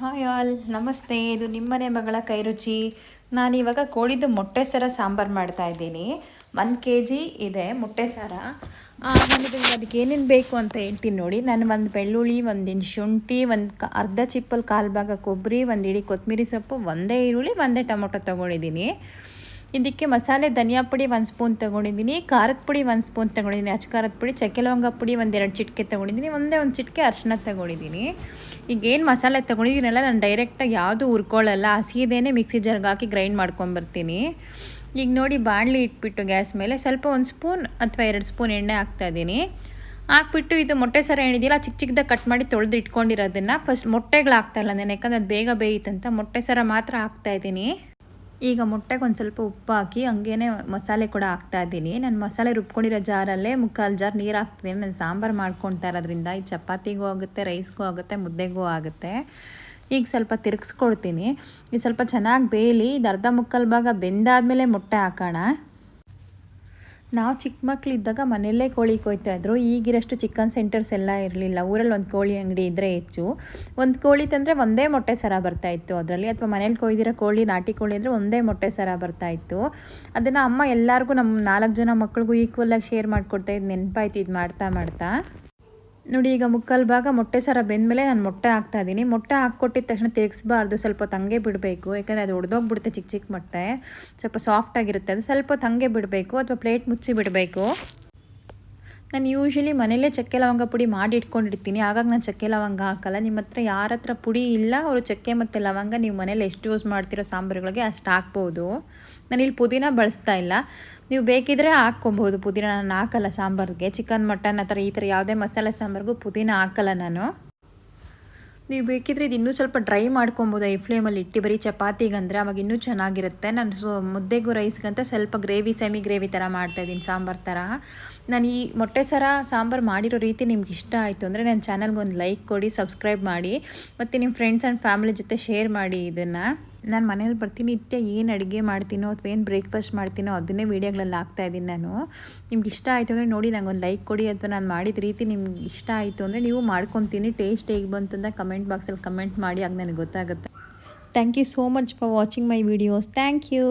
Hi all, ನಮಸ್ತೆ. ಇದು ನಿಮ್ಮನೆ ಮಗಳ ಕೈರುಚಿ. ನಾನಿವಾಗ ಕೋಳಿದು ಮೊಟ್ಟೆ ಸರ ಸಾಂಬಾರು ಮಾಡ್ತಾಯಿದ್ದೀನಿ. 1 kg ಇದೆ ಮೊಟ್ಟೆ ಸರ. ನಾನಿದು ಅದಕ್ಕೆ ಏನೇನು ಬೇಕು ಅಂತ ಹೇಳ್ತೀನಿ ನೋಡಿ. ನಾನು ಒಂದು ಬೆಳ್ಳುಳ್ಳಿ, ಒಂದು ಶುಂಠಿ, ಅರ್ಧ ಚಿಪ್ಪಲ್ಲಿ ಕಾಲು ಭಾಗ ಕೊಬ್ಬರಿ, ಒಂದು ಇಡೀ ಕೊತ್ತಂಬರಿ ಸೊಪ್ಪು, ಒಂದೇ ಈರುಳ್ಳಿ, ಒಂದೇ ಟೊಮೊಟೊ ತೊಗೊಂಡಿದ್ದೀನಿ. ಇದಕ್ಕೆ ಮಸಾಲೆ ಧನಿಯಾ ಪುಡಿ 1 ಸ್ಪೂನ್ ತೊಗೊಂಡಿದ್ದೀನಿ, ಖಾರದ ಪುಡಿ 1 ಸ್ಪೂನ್ ತೊಗೊಂಡಿದ್ದೀನಿ, ಅಚ್ಚ ಖಾರದ ಪುಡಿ, ಚಕ್ಕೆ ಲವಂಗ ಪುಡಿ 1-2 ಚಿಟಿಕೆ ತೊಗೊಂಡಿದ್ದೀನಿ, ಒಂದೇ ಒಂದು ಚಿಟಿಕೆ ಅರಿಶಿನ ತೊಗೊಂಡಿದ್ದೀನಿ. ಈಗೇನು ಮಸಾಲೆ ತೊಗೊಂಡಿದ್ದೀನಲ್ಲ, ನಾನು ಡೈರೆಕ್ಟಾಗಿ ಯಾವುದು ಹುರ್ಕೊಳ್ಳಲ್ಲ, ಹಸಿದೇನೆ ಮಿಕ್ಸಿ ಜಾರ್ಗೆ ಹಾಕಿ ಗ್ರೈಂಡ್ ಮಾಡ್ಕೊಂಬರ್ತೀನಿ. ಈಗ ನೋಡಿ, ಬಾಣಲಿ ಇಟ್ಬಿಟ್ಟು ಗ್ಯಾಸ್ ಮೇಲೆ ಸ್ವಲ್ಪ 1 ಸ್ಪೂನ್ ಅಥವಾ 2 ಸ್ಪೂನ್ ಎಣ್ಣೆ ಹಾಕ್ತಾಯಿದ್ದೀನಿ. ಹಾಕ್ಬಿಟ್ಟು ಇದು ಮೊಟ್ಟೆ ಸರ ಏನಿದೆಯಲ್ಲ, ಚಿಕ್ಕ ಚಿಕ್ಕದಾಗಿ ಕಟ್ ಮಾಡಿ ತೊಳೆದು ಇಟ್ಕೊಂಡಿರೋದನ್ನು ಫಸ್ಟ್ ಮೊಟ್ಟೆಗಳು ಹಾಕ್ತಾಯಿಲ್ಲ ನಾನು, ಯಾಕಂದರೆ ಅದು ಬೇಗ ಬೇಯುತ್ತಂತ ಮೊಟ್ಟೆ ಸರ ಮಾತ್ರ ಹಾಕ್ತಾಯಿದ್ದೀನಿ. ಈಗ ಮೊಟ್ಟೆಗೆ ಒಂದು ಸ್ವಲ್ಪ ಉಪ್ಪು ಹಾಕಿ ಹಂಗೇ ಮಸಾಲೆ ಕೂಡ ಹಾಕ್ತಾಯಿದ್ದೀನಿ. ನಾನು ಮಸಾಲೆ ರುಬ್ಕೊಂಡಿರೋ ಜಾರಲ್ಲೇ 3/4 ಜಾರ್ ನೀರು ಹಾಕ್ತಿದ್ದೀನಿ. ನಾನು ಸಾಂಬಾರು ಮಾಡ್ಕೊಳ್ತಾ ಇರೋದ್ರಿಂದ ಈ ಚಪಾತಿಗೂ ಆಗುತ್ತೆ, ರೈಸ್ಗೂ ಆಗುತ್ತೆ, ಮುದ್ದೆಗೂ ಆಗುತ್ತೆ. ಈಗ ಸ್ವಲ್ಪ ತಿರುಗಿಸ್ಕೊಡ್ತೀನಿ. ಇದು ಸ್ವಲ್ಪ ಚೆನ್ನಾಗಿ ಬೇಯಲಿ. ಇದು ಅರ್ಧ ಮುಕ್ಕಾಲು ಭಾಗ ಬೆಂದಾದಮೇಲೆ ಮೊಟ್ಟೆ ಹಾಕೋಣ. ನಾವು ಚಿಕ್ಕ ಮಕ್ಕಳಿದ್ದಾಗ ಮನೆಯಲ್ಲೇ ಕೋಳಿ ಕೊಯ್ತಾಯಿದ್ರು. ಈಗಿರಷ್ಟು ಚಿಕನ್ ಸೆಂಟರ್ಸ್ ಎಲ್ಲ ಇರಲಿಲ್ಲ. ಊರಲ್ಲಿ ಒಂದು ಕೋಳಿ ಅಂಗಡಿ ಇದ್ದರೆ ಹೆಚ್ಚು. ಒಂದು ಕೋಳಿ ತಂದರೆ ಒಂದೇ ಮೊಟ್ಟೆ ಸರ ಬರ್ತಾಯಿತ್ತು ಅದರಲ್ಲಿ, ಅಥವಾ ಮನೇಲಿ ಕೊಯ್ದಿರೋ ಕೋಳಿ, ನಾಟಿ ಕೋಳಿ ಅಂದರೆ ಒಂದೇ ಮೊಟ್ಟೆ ಸರ ಬರ್ತಾಯಿತ್ತು. ಅದನ್ನು ಅಮ್ಮ ಎಲ್ಲರಿಗೂ, ನಮ್ಮ 4 ಜನ ಮಕ್ಳಿಗೂ ಈಕ್ವಲಾಗಿ ಶೇರ್ ಮಾಡಿಕೊಡ್ತಾಯಿದ್ದು ನೆನಪಾಯ್ತು ಇದು ಮಾಡ್ತಾ ನೋಡಿ. ಈಗ ಮುಕ್ಕಾಲು ಭಾಗ ಮೊಟ್ಟೆ ಸರ ಬೆಂದಮೇಲೆ ನಾನು ಮೊಟ್ಟೆ ಹಾಕ್ತಾಯಿದ್ದೀನಿ. ಮೊಟ್ಟೆ ಹಾಕ್ಕೊಟ್ಟಿದ ತಕ್ಷಣ ತಿರುಗಿಸ್ಬಾರ್ದು, ಸ್ವಲ್ಪ ಹೊತ್ತು ಹಂಗೆ ಬಿಡಬೇಕು, ಯಾಕಂದರೆ ಅದು ಒಡೆದೋಗ್ಬಿಡುತ್ತೆ. ಚಿಕ್ಕ ಚಿಕ್ಕ ಮೊಟ್ಟೆ ಸ್ವಲ್ಪ ಸಾಫ್ಟಾಗಿರುತ್ತೆ, ಅದು ಸ್ವಲ್ಪ ಹೊತ್ತು ಹಂಗೆ ಬಿಡಬೇಕು, ಅಥವಾ ಪ್ಲೇಟ್ ಮುಚ್ಚಿ ಬಿಡಬೇಕು. ನಾನು ಯೂಶ್ವಲಿ ಮನೇಲೇ ಚಕ್ಕೆ ಲವಂಗ ಪುಡಿ ಮಾಡಿ ಇಟ್ಕೊಂಡಿರ್ತೀನಿ, ಹಾಗಾಗಿ ನಾನು ಚಕ್ಕೆ ಲವಂಗ ಹಾಕಲ್ಲ. ನಿಮ್ಮ ಹತ್ರ ಯಾರ ಹತ್ರ ಪುಡಿ ಇಲ್ಲ ಅವರು ಚಕ್ಕೆ ಮತ್ತು ಲವಂಗ ನೀವು ಮನೇಲಿ ಎಷ್ಟು ಯೂಸ್ ಮಾಡ್ತಿರೋ ಸಾಂಬಾರುಗಳಿಗೆ ಅಷ್ಟು ಹಾಕ್ಬೋದು. ನಾನಿಲ್ಲಿ ಪುದೀನ ಬಳಸ್ತಾ ಇಲ್ಲ, ನೀವು ಬೇಕಿದ್ರೆ ಹಾಕ್ಕೊಬೋದು ಪುದೀನ. ನಾನು ಹಾಕಲ್ಲ ಸಾಂಬಾರಿಗೆ, ಚಿಕನ್ ಮಟನ್ ಈ ಥರ ಯಾವುದೇ ಮಸಾಲೆ ಸಾಂಬಾರಿಗೂ ಪುದೀನ ಹಾಕಲ್ಲ ನಾನು. ನೀವು ಬೇಕಿದ್ರೆ ಇದು ಇನ್ನೂ ಸ್ವಲ್ಪ ಡ್ರೈ ಮಾಡ್ಕೊಬೋದು ಈ ಫ್ಲೇಮಲ್ಲಿ ಇಟ್ಟು, ಬರೀ ಚಪಾತಿಗಂದರೆ ಅವಾಗ ಇನ್ನೂ ಚೆನ್ನಾಗಿರುತ್ತೆ. ನಾನು ಮುದ್ದೆಗೂ ರೈಸ್ಗಂತ ಸ್ವಲ್ಪ ಗ್ರೇವಿ, ಸೆಮಿ ಗ್ರೇವಿ ಥರ ಮಾಡ್ತಾಯಿದ್ದೀನಿ, ಸಾಂಬಾರು ಥರ. ನಾನು ಈ ಮೊಟ್ಟೆ ಸರ ಸಾಂಬಾರು ಮಾಡಿರೋ ರೀತಿ ನಿಮ್ಗೆ ಇಷ್ಟ ಆಯಿತು ಅಂದರೆ ನನ್ನ ಚಾನಲ್ಗೆ ಒಂದು ಲೈಕ್ ಕೊಡಿ, ಸಬ್ಸ್ಕ್ರೈಬ್ ಮಾಡಿ, ಮತ್ತು ನಿಮ್ಮ ಫ್ರೆಂಡ್ಸ್ ಆ್ಯಂಡ್ ಫ್ಯಾಮಿಲಿ ಜೊತೆ ಶೇರ್ ಮಾಡಿ ಇದನ್ನು. ನಾನು ಮನೇಲಿ ಪ್ರತಿನಿತ್ಯ ಏನು ಅಡುಗೆ ಮಾಡ್ತೀನೋ ಅಥವಾ ಏನು ಬ್ರೇಕ್ಫಾಸ್ಟ್ ಮಾಡ್ತೀನೋ ಅದನ್ನೇ ವೀಡಿಯೋಗಳಲ್ಲಿ ಹಾಕ್ತಾಯಿದ್ದೀನಿ ನಾನು. ನಿಮ್ಗೆ ಇಷ್ಟ ಆಯಿತು ಅಂದರೆ ನೋಡಿ ನಂಗೊಂದು ಲೈಕ್ ಕೊಡಿ, ಅಥವಾ ನಾನು ಮಾಡಿದ ರೀತಿ ನಿಮ್ಗೆ ಇಷ್ಟ ಆಯಿತು ಅಂದರೆ ನೀವು ಮಾಡ್ಕೊತೀನಿ. ಟೇಸ್ಟ್ ಹೇಗೆ ಬಂತು ಅಂತ ಕಮೆಂಟ್ ಬಾಕ್ಸಲ್ಲಿ ಕಮೆಂಟ್ ಮಾಡಿ, ಆಗ ನನಗೆ ಗೊತ್ತಾಗುತ್ತೆ. Thank you so much for watching my videos. Thank you.